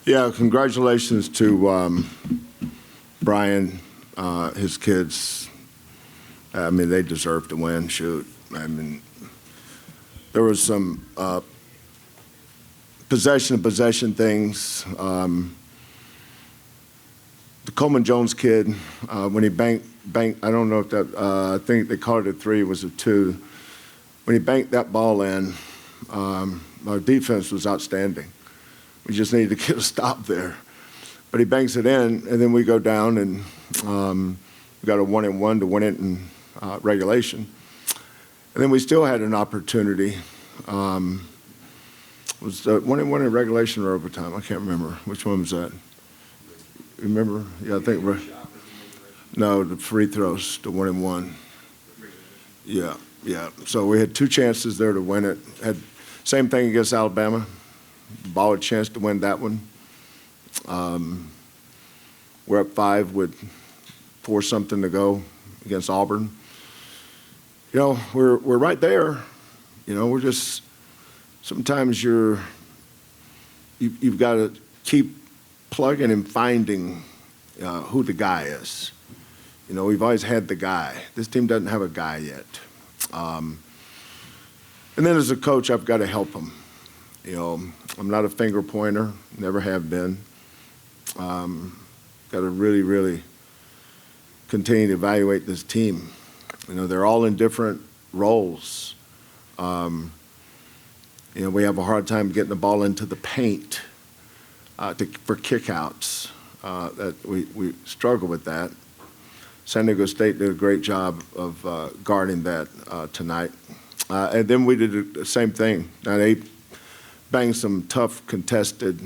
Yeah, congratulations to Brian, his kids. I mean, they deserve to win. Shoot, I mean, there was some possession things. The Coleman Jones kid, when he banked, I don't know if that, I think they called it a 3, it was a 2. When he banked that ball in, our defense was outstanding. We just needed to get a stop there. But he banks it in, and then we go down, and we got a 1-and-1 to win it in regulation. And then we still had an opportunity. Was the 1-and-1 in regulation or overtime? I can't remember. Which one was that? Remember? Yeah, I think we're. No, the free throws, the 1-and-1. Yeah. So we had 2 chances there to win it. Had same thing against Alabama. Ball had a chance to win that one. We're up 5 with 4-something to go against Auburn. You know, we're right there. You know, we're just sometimes you've got to keep plugging and finding who the guy is. You know, we've always had the guy. This team doesn't have a guy yet. And then as a coach, I've got to help them. You know, I'm not a finger pointer, never have been. Got to really, really continue to evaluate this team. You know, they're all in different roles. You know, we have a hard time getting the ball into the paint for kickouts. That we struggle with that. San Diego State did a great job of guarding that tonight. And then we did the same thing. Now they banged some tough contested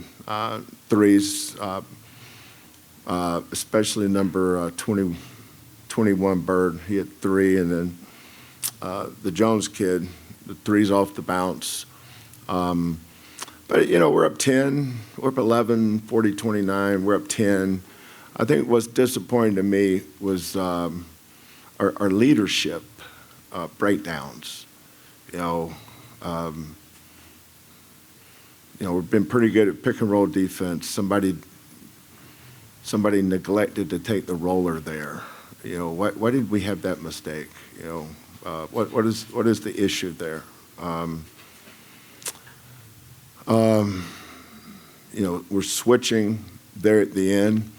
threes, especially number 21 Bird. He hit 3, and then the Jones kid, the 3's off the bounce. But, you know, we're up 10, we're up 11, 40-29, we're up 10. I think what's disappointing to me was our leadership breakdowns. You know, we've been pretty good at pick and roll defense. Somebody neglected to take the roller there. You know, why did we have that mistake? You know, what is the issue there? You know, we're switching there at the end.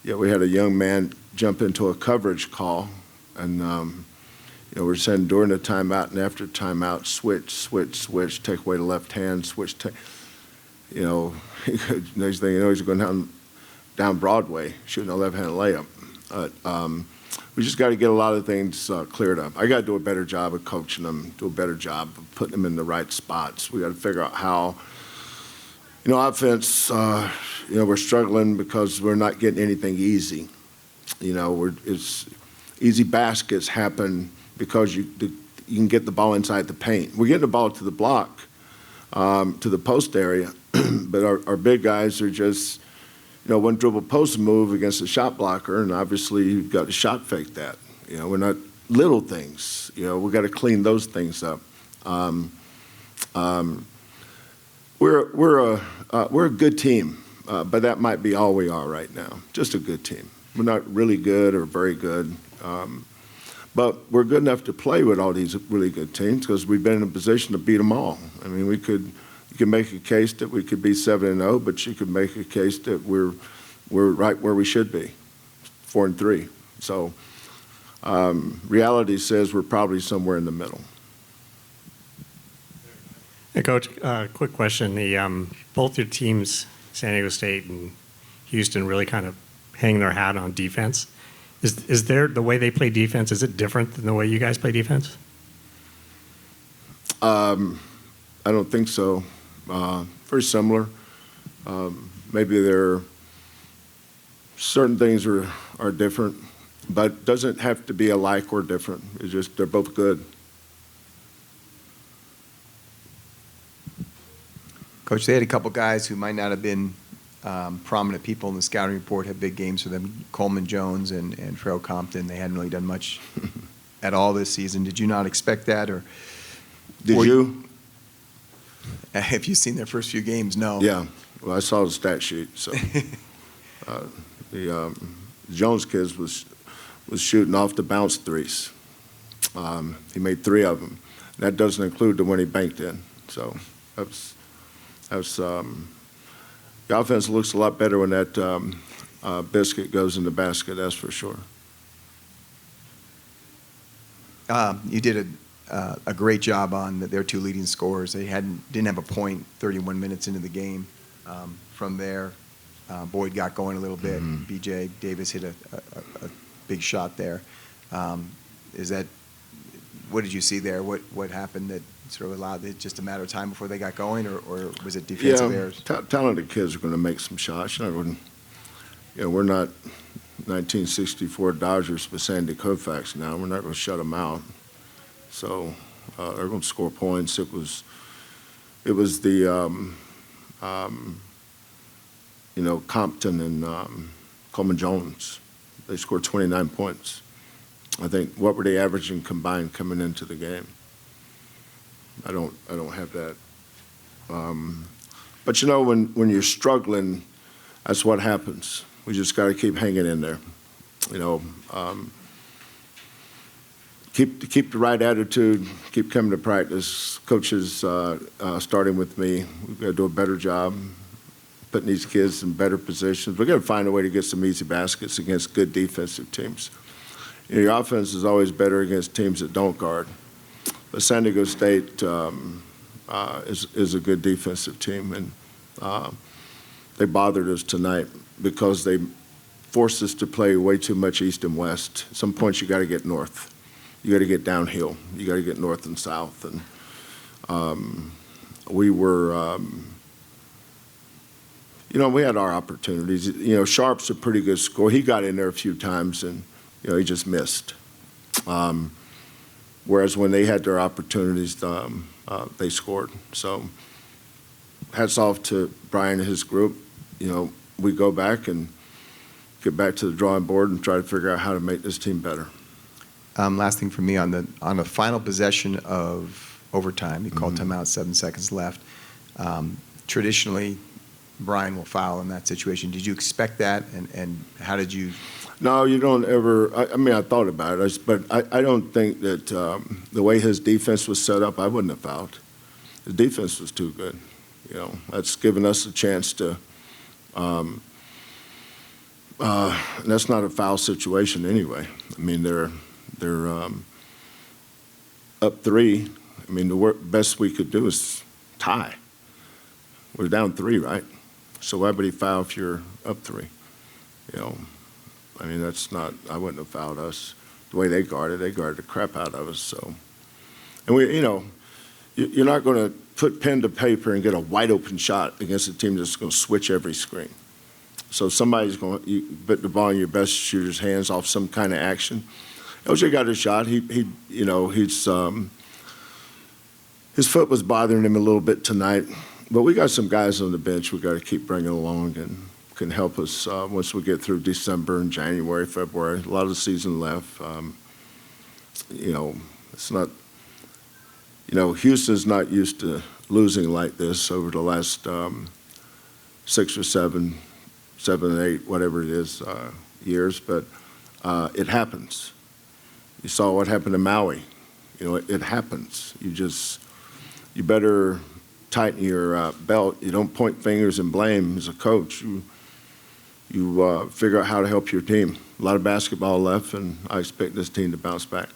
Yeah, we had a young man jump into a coverage call, and you know, we're saying during the timeout and after timeout, switch, take away the left hand, switch. You know, next thing you know, he's going down Broadway shooting a left-handed layup. We just got to get a lot of things cleared up. I got to do a better job of coaching them, do a better job of putting them in the right spots. We got to figure out how. You know, offense, you know, we're struggling because we're not getting anything easy. You know, it's easy baskets happen because you can get the ball inside the paint. We're getting the ball to the block, to the post area, but our big guys are just, you know, one dribble post move against a shot blocker, and obviously you've got to shot fake that. You know, we're not little things. You know, we got to clean those things up. We're a good team, but that might be all we are right now. Just a good team. We're not really good or very good, but we're good enough to play with all these really good teams because we've been in a position to beat them all. I mean, you could make a case that we could be 7-0, but you could make a case that we're right where we should be, 4-3. So reality says we're probably somewhere in the middle. Hey, Coach, quick question. Both your teams, San Diego State and Houston, really kind of hang their hat on defense. Is there the way they play defense, is it different than the way you guys play defense? I don't think so. Very similar. Maybe there certain things are different, but it doesn't have to be alike or different. It's just they're both good. Coach, they had a couple guys who might not have been prominent people in the scouting report, had big games for them, Coleman Jones and Farrell Compton. They hadn't really done much at all this season. Did you not expect that? Or Did you? Have you seen their first few games? No. Yeah. Well, I saw the stat sheet. So the Jones kids was shooting off the bounce threes. He made 3 of them. That doesn't include the one he banked in. So that's the offense looks a lot better when that biscuit goes in the basket. That's for sure. You did a great job on their 2 leading scorers. They didn't have a point 31 minutes into the game. From there, Boyd got going a little bit. B.J. Davis hit a big shot there. What did you see there? What happened that sort of allowed it just a matter of time before they got going, or was it defensive errors? Talented kids are going to make some shots. We're not 1964 Dodgers with Sandy Koufax now. We're not going to shut them out. So they're going to score points. It was the Compton and Coleman Jones. They scored 29 points. I think, what were they averaging combined coming into the game? I don't have that. But when you're struggling, that's what happens. We just got to keep hanging in there. Keep the right attitude. Keep coming to practice. Coaches, starting with me, we've got to do a better job putting these kids in better positions. We've got to find a way to get some easy baskets against good defensive teams. Your offense is always better against teams that don't guard. But San Diego State is a good defensive team, and they bothered us tonight because they forced us to play way too much east and west. At some points, you got to get north. You got to get downhill. You got to get north and south. And we were, we had our opportunities. Sharp's a pretty good scorer. He got in there a few times, and he just missed. Whereas when they had their opportunities, they scored. So hats off to Brian and his group. We go back and get back to the drawing board and try to figure out how to make this team better. Last thing for me, on the final possession of overtime, you called timeout, 7 seconds left. Traditionally, Brian will foul in that situation. Did you expect that, and how did you? No, you don't ever. I thought about it, but I don't think that the way his defense was set up, I wouldn't have fouled. His defense was too good. That's given us a chance to. And that's not a foul situation anyway. They're up 3. The best we could do is tie. We're down 3, right? So why would he foul if you're up 3? That's not. I wouldn't have fouled us. The way they guarded the crap out of us. So, and you're not going to put pen to paper and get a wide open shot against a team that's going to switch every screen. So somebody's going to put the ball in your best shooter's hands off some kind of action. OJ got a shot. His foot was bothering him a little bit tonight, but we got some guys on the bench we got to keep bringing along and can help us once we get through December and January, February. A lot of the season left. It's not. Houston's not used to losing like this over the last 6 or 7 or 8, whatever it is, years, but it happens. You saw what happened in Maui. It happens. You better tighten your belt. You don't point fingers and blame as a coach. You figure out how to help your team. A lot of basketball left, and I expect this team to bounce back.